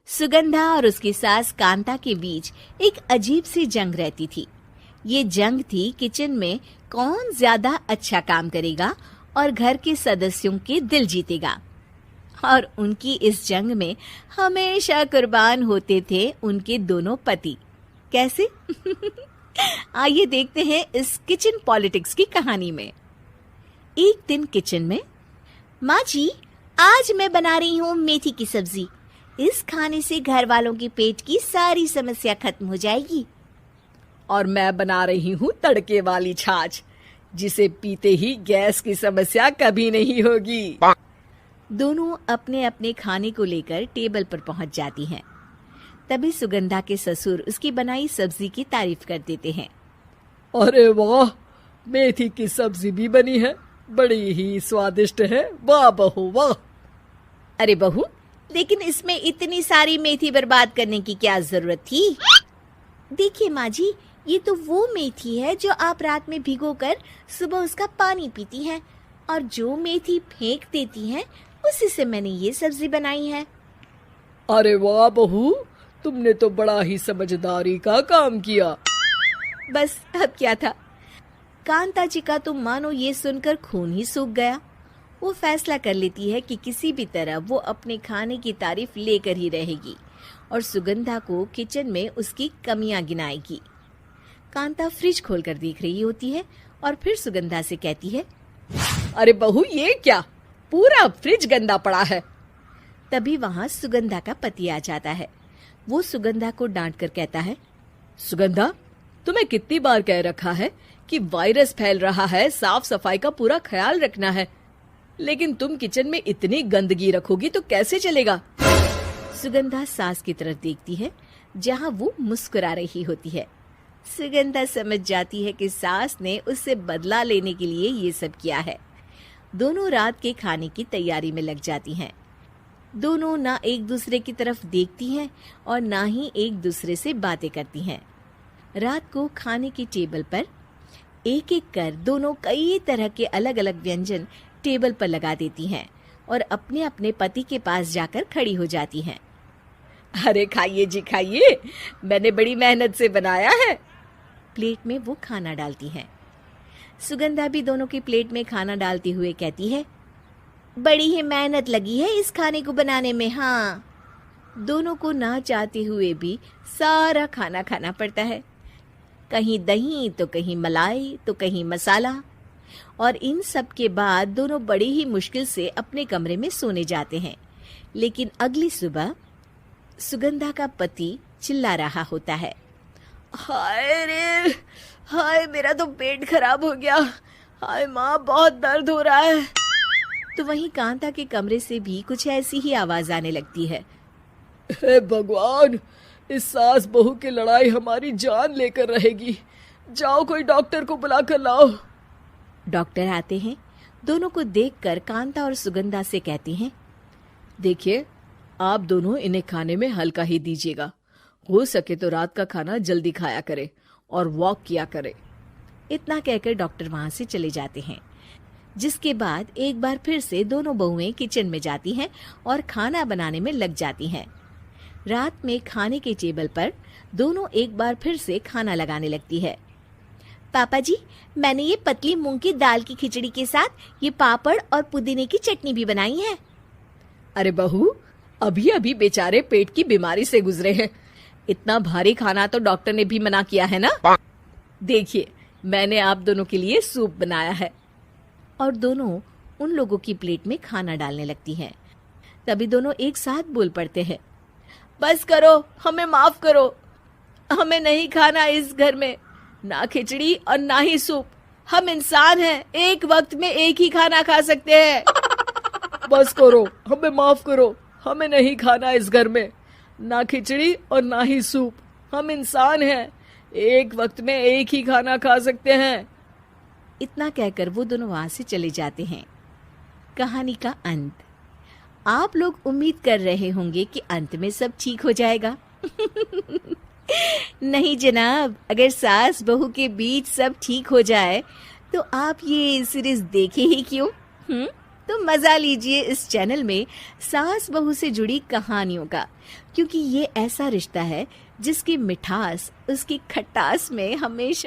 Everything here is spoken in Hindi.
सुगंधा और उसकी सास कांता के बीच एक अजीब सी जंग रहती थी। ये जंग थी किचन में कौन ज्यादा अच्छा काम करेगा और घर के सदस्यों के दिल जीतेगा। और उनकी इस जंग में हमेशा कुर्बान होते थे उनके दोनों पति। कैसे? आइए देखते हैं इस किचन पॉलिटिक्स की कहानी में। एक दिन किचन में, माँ जी, आज मैं बना रही हूँ मेथी की सब्जी। इस खाने से घर वालों के पेट की सारी समस्या खत्म हो जाएगी। और मैं बना रही हूँ तड़के वाली छाछ, जिसे पीते ही गैस की समस्या कभी नहीं होगी। दोनों अपने अपने खाने को लेकर टेबल पर पहुंच जाती हैं। तभी सुगंधा के ससुर उसकी बनाई सब्जी की तारीफ कर देते हैं। अरे वाह, मेथी की सब्जी भी बनी है, बड़ी ही स्वादिष्ट है। वाह बहू वाह। अरे बहू, लेकिन इसमें इतनी सारी मेथी बर्बाद करने की क्या जरूरत थी? देखिए माँ जी, ये तो वो मेथी है जो आप रात में भिगोकर सुबह उसका पानी पीती हैं, और जो मेथी फेंक देती हैं उसी से मैंने ये सब्जी बनाई है। अरे वाह बहू, तुमने तो बड़ा ही समझदारी का काम किया। बस अब क्या था, कांता जी का तो मानो ये सुनकर खून ही सूख गया। वो फैसला कर लेती है कि किसी भी तरह वो अपने खाने की तारीफ लेकर ही रहेगी और सुगंधा को किचन में उसकी कमियां गिनाएगी। कांता फ्रिज खोलकर देख रही होती है और फिर सुगंधा से कहती है, अरे बहू, ये क्या, पूरा फ्रिज गंदा पड़ा है। तभी वहाँ सुगंधा का पति आ जाता है। वो सुगंधा को डांट कर कहता है, सुगंधा, तुम्हें कितनी बार कह रखा है कि वायरस फैल रहा है, साफ सफाई का पूरा ख्याल रखना है, लेकिन तुम किचन में इतनी गंदगी रखोगी तो कैसे चलेगा। सुगंधा सास की तरफ देखती है जहाँ वो मुस्कुरा रही होती है। सुगंधा समझ जाती है कि सास ने उससे बदला लेने के लिए ये सब किया है। दोनों रात के खाने की तैयारी में लग जाती हैं। दोनों ना एक दूसरे की तरफ देखती हैं और ना ही एक दूसरे से बातें करती हैं। रात को खाने की टेबल पर एक एक कर दोनों कई तरह के अलग अलग व्यंजन टेबल पर लगा देती हैं और अपने अपने पति के पास जाकर खड़ी हो जाती हैं। अरे खाइए जी खाइए, मैंने बड़ी मेहनत से बनाया है। प्लेट में वो खाना डालती हैं। सुगंधा भी दोनों की प्लेट में खाना डालते हुए कहती है, बड़ी ही मेहनत लगी है इस खाने को बनाने में। हाँ, दोनों को ना चाहते हुए भी सारा खाना खाना पड़ता है। कहीं दही तो कहीं मलाई तो कहीं मसाला। और इन सब के बाद दोनों बड़ी ही मुश्किल से अपने कमरे में सोने जाते हैं। लेकिन अगली सुबह सुगंधा का पति चिल्ला रहा होता है, हाय रे, हाय मेरा तो पेट खराब हो गया, हाय माँ बहुत दर्द हो रहा है। तो वहीं कांता के कमरे से भी कुछ ऐसी ही आवाज आने लगती है। हे भगवान, इस सास बहू की लड़ाई हमारी जान लेकर रहेगी। जाओ कोई डॉक्टर को बुला कर लाओ। डॉक्टर आते हैं। दोनों को देखकर कांता और सुगंधा से कहती हैं, देखिए, आप दोनों इन्हें खाने में हल्का ही दीजिएगा। हो सके तो रात का खाना जल्दी खाया करे और वॉक किया करे। इतना कहकर डॉक्टर वहां से चले जाते हैं। जिसके बाद एक बार फिर से दोनों बहुएं किचन में जाती हैं और खाना बनाने में लग जाती हैं। रात में खाने के टेबल पर दोनों एक बार फिर से खाना लगाने लगती है। पापा जी, मैंने ये पतली मूंग की दाल की खिचड़ी के साथ ये पापड़ और पुदीने की चटनी भी बनाई है। अरे बहू, अभी अभी बेचारे पेट की बीमारी से गुजरे हैं, इतना भारी खाना तो डॉक्टर ने भी मना किया है ना। देखिए, मैंने आप दोनों के लिए सूप बनाया है। और दोनों उन लोगों की प्लेट में खाना डालने लगती हैं। तभी दोनों एक साथ बोल पड़ते हैं, बस करो, हमें माफ करो, हमें नहीं खाना इस घर में, ना खिचड़ी और ना ही सूप। हम इंसान हैं, एक वक्त में एक ही खाना खा सकते हैं। बस करो, हमें माफ करो, हमें नहीं खाना इस घर में, ना खिचड़ी और ना ही सूप। हम इंसान हैं, एक वक्त में एक ही खाना खा सकते हैं। इतना कहकर वो दोनों वहां से चले जाते हैं। कहानी का अंत। आप लोग उम्मीद कर रहे होंगे कि अंत में सब ठीक हो जाएगा। नहीं जनाब, अगर सास बहू के बीच सब ठीक हो जाए तो आप ये सीरीज देखे ही क्यों? तो मजा लीजिए इस चैनल में सास बहू से जुड़ी कहानियों का, क्योंकि ये ऐसा रिश्ता है जिसकी मिठास उसकी खटास में हमेशा